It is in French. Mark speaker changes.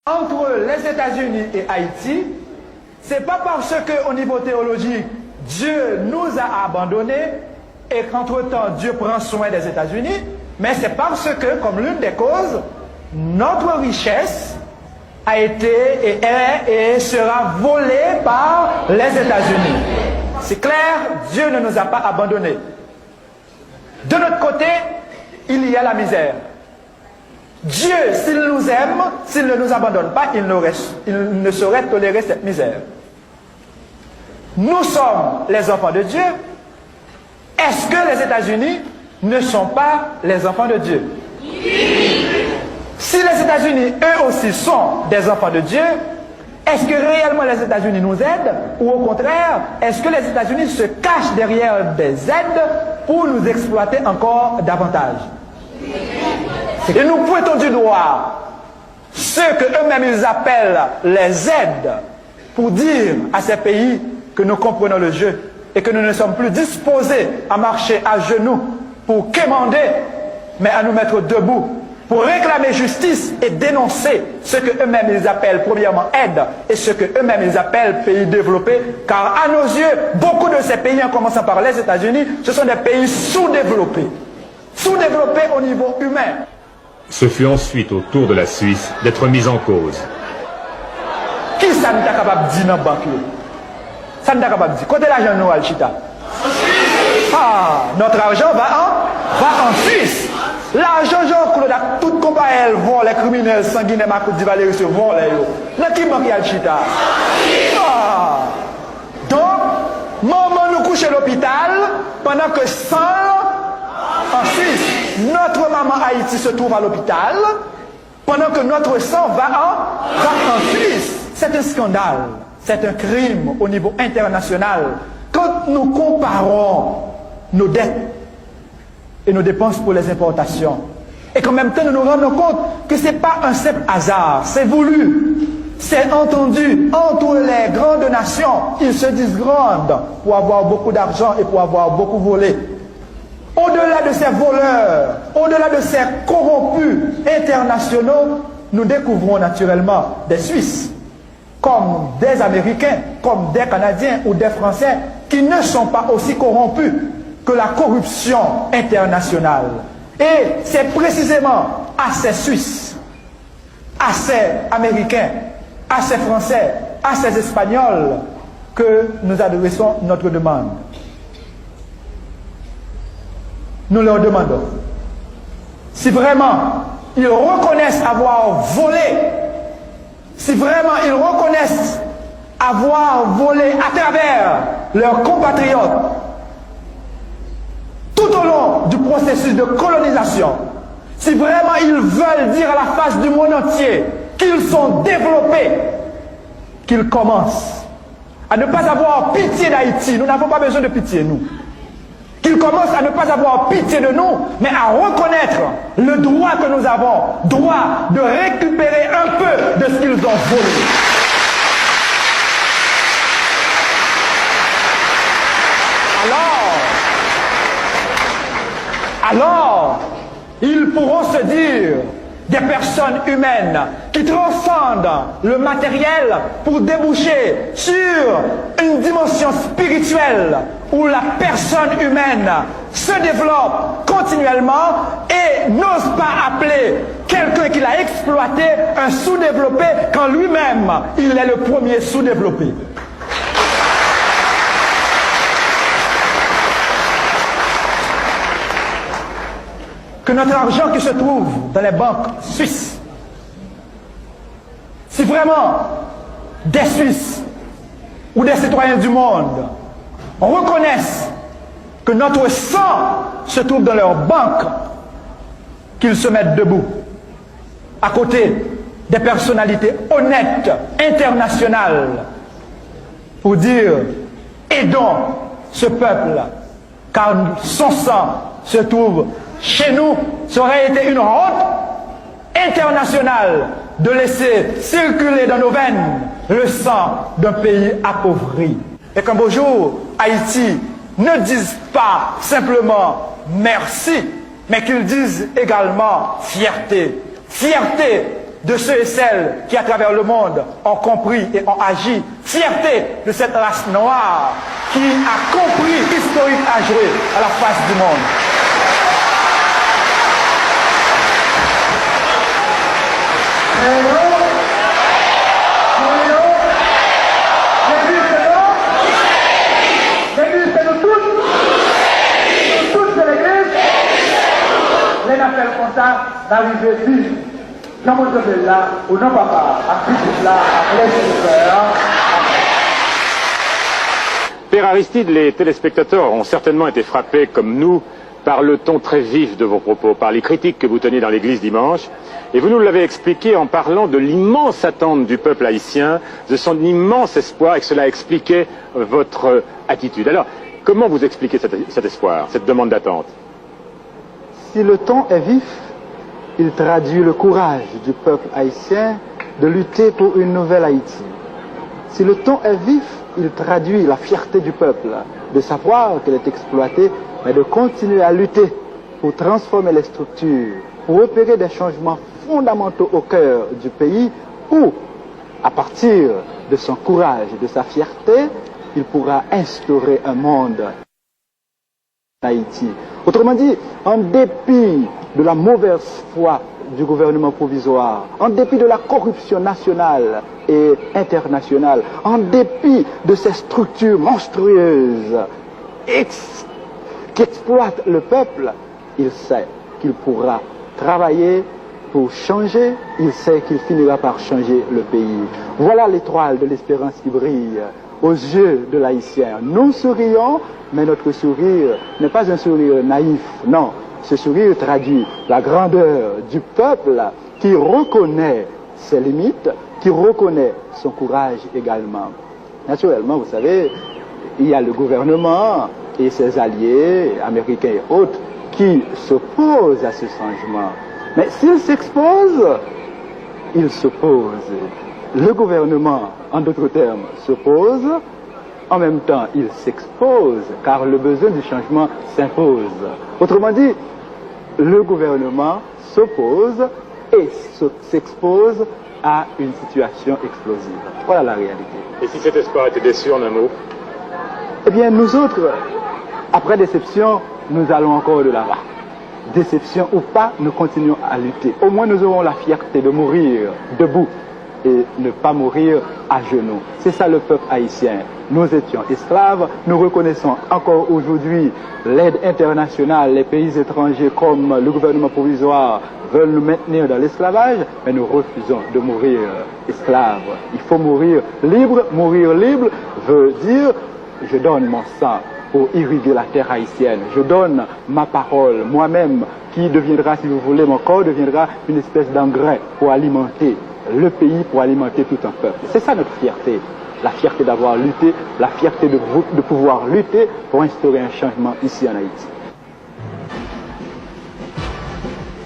Speaker 1: entre les États-Unis et Haïti, c'est pas parce qu'au niveau théologique, Dieu nous a abandonnés et qu'entre-temps Dieu prend soin des États-Unis, mais c'est parce que, comme l'une des causes, notre richesse a été et est et sera volée par les États-Unis. C'est clair, Dieu ne nous a pas abandonnés. De notre côté, il y a la misère. Dieu, s'il nous aime, s'il ne nous abandonne pas, il ne saurait tolérer cette misère. Nous sommes les enfants de Dieu. Est-ce que les États-Unis ne sont pas les enfants de Dieu? Si les États-Unis, eux aussi, sont des enfants de Dieu, est-ce que réellement les États-Unis nous aident? Ou au contraire, est-ce que les États-Unis se cachent derrière des aides pour nous exploiter encore davantage? Et nous pointons du doigt ceux que eux-mêmes ils appellent les aides pour dire à ces pays que nous comprenons le jeu et que nous ne sommes plus disposés à marcher à genoux pour quémander, mais à nous mettre debout pour réclamer justice et dénoncer ce que eux-mêmes ils appellent premièrement aide et ce que eux-mêmes ils appellent pays développés, car à nos yeux, beaucoup de ces pays, en commençant par les États-Unis, ce sont des pays sous-développés au niveau humain.
Speaker 2: Ce fut ensuite au tour de la Suisse d'être mise en cause.
Speaker 1: Qui ça n'est pas capable de dire dans la banque? Ça n'est pas capable de dire. Côté l'argent, nous, Alchita. Ah, notre argent va en Suisse. L'argent, genre, toute compagnie, elle vole, les criminels sanguinaires, ma coupe Valérie se volent. Dans qui banque Alchita? Ah. Donc, maman nous couche à l'hôpital pendant que 100 en Suisse, notre maman Haïti se trouve à l'hôpital, pendant que notre sang va en Suisse. C'est un scandale, c'est un crime au niveau international. Quand nous comparons nos dettes et nos dépenses pour les importations, et qu'en même temps nous nous rendons compte que ce n'est pas un simple hasard, c'est voulu, c'est entendu entre les grandes nations. Ils se disent grandes pour avoir beaucoup d'argent et pour avoir beaucoup volé. Au-delà de ces voleurs, au-delà de ces corrompus internationaux, nous découvrons naturellement des Suisses, comme des Américains, comme des Canadiens ou des Français, qui ne sont pas aussi corrompus que la corruption internationale. Et c'est précisément à ces Suisses, à ces Américains, à ces Français, à ces Espagnols que nous adressons notre demande. Nous leur demandons si vraiment ils reconnaissent avoir volé, si vraiment ils reconnaissent avoir volé à travers leurs compatriotes tout au long du processus de colonisation, si vraiment ils veulent dire à la face du monde entier qu'ils sont développés, qu'ils commencent à ne pas avoir pitié d'Haïti. Nous n'avons pas besoin de pitié, nous. Qu'ils commencent à ne pas avoir pitié de nous, mais à reconnaître le droit que nous avons, droit de récupérer un peu de ce qu'ils ont volé. Alors, ils pourront se dire des personnes humaines qui transcendent le matériel pour déboucher sur une dimension spirituelle où la personne humaine se développe continuellement et n'ose pas appeler quelqu'un qui l'a exploité un sous-développé quand lui-même il est le premier sous-développé. Que notre argent qui se trouve dans les banques suisses, si vraiment des Suisses ou des citoyens du monde reconnaissent que notre sang se trouve dans leurs banques, qu'ils se mettent debout à côté des personnalités honnêtes internationales pour dire aidons ce peuple car son sang se trouve chez nous. Ça aurait été une honte internationale de laisser circuler dans nos veines le sang d'un pays appauvri. Et qu'un beau jour, Haïti ne dise pas simplement merci, mais qu'ils disent également fierté. Fierté de ceux et celles qui, à travers le monde, ont compris et ont agi. Fierté de cette race noire qui a compris l'historique à jouer à la face du monde.
Speaker 3: D'arriver vite, dans mon domaine là, ou non papa, à plus là, à l'aise.
Speaker 2: Père Aristide, les téléspectateurs ont certainement été frappés, comme nous, par le ton très vif de vos propos, par les critiques que vous teniez dans l'église dimanche. Et vous nous l'avez expliqué en parlant de l'immense attente du peuple haïtien, de son immense espoir, et que cela expliquait votre attitude. Alors, comment vous expliquez cet espoir, cette demande d'attente?
Speaker 3: Si le ton est vif, il traduit le courage du peuple haïtien de lutter pour une nouvelle Haïti. Si le ton est vif, il traduit la fierté du peuple de savoir qu'elle est exploitée, mais de continuer à lutter pour transformer les structures, pour opérer des changements fondamentaux au cœur du pays où, à partir de son courage et de sa fierté, il pourra instaurer un monde Haïti. Autrement dit, en dépit de la mauvaise foi du gouvernement provisoire, en dépit de la corruption nationale et internationale, en dépit de ces structures monstrueuses qui exploitent le peuple, il sait qu'il pourra travailler pour changer, il sait qu'il finira par changer le pays. Voilà l'étoile de l'espérance qui brille aux yeux de l'Haïtien. Nous sourions, mais notre sourire n'est pas un sourire naïf, non. Ce sourire traduit la grandeur du peuple qui reconnaît ses limites, qui reconnaît son courage également. Naturellement, vous savez, il y a le gouvernement et ses alliés, américains et autres, qui s'opposent à ce changement. Mais s'ils s'exposent, ils s'opposent. Le gouvernement, en d'autres termes, s'oppose, en même temps il s'expose, car le besoin du changement s'impose. Autrement dit, le gouvernement s'oppose et s'expose à une situation explosive. Voilà la réalité.
Speaker 2: Et si cet espoir était déçu en un mot?
Speaker 3: Eh bien, nous autres, après déception, nous allons encore de l'avant. Déception ou pas, nous continuons à lutter. Au moins, nous aurons la fierté de mourir debout et ne pas mourir à genoux. C'est ça le peuple haïtien. Nous étions esclaves, nous reconnaissons encore aujourd'hui l'aide internationale, les pays étrangers comme le gouvernement provisoire veulent nous maintenir dans l'esclavage, mais nous refusons de mourir esclaves. Il faut mourir libre. Mourir libre veut dire je donne mon sang pour irriguer la terre haïtienne. Je donne ma parole, moi-même, qui deviendra, si vous voulez, mon corps deviendra une espèce d'engrais pour alimenter le pays, pour alimenter tout un peuple. C'est ça notre fierté. La fierté d'avoir lutté, la fierté de pouvoir lutter pour instaurer un changement ici en Haïti.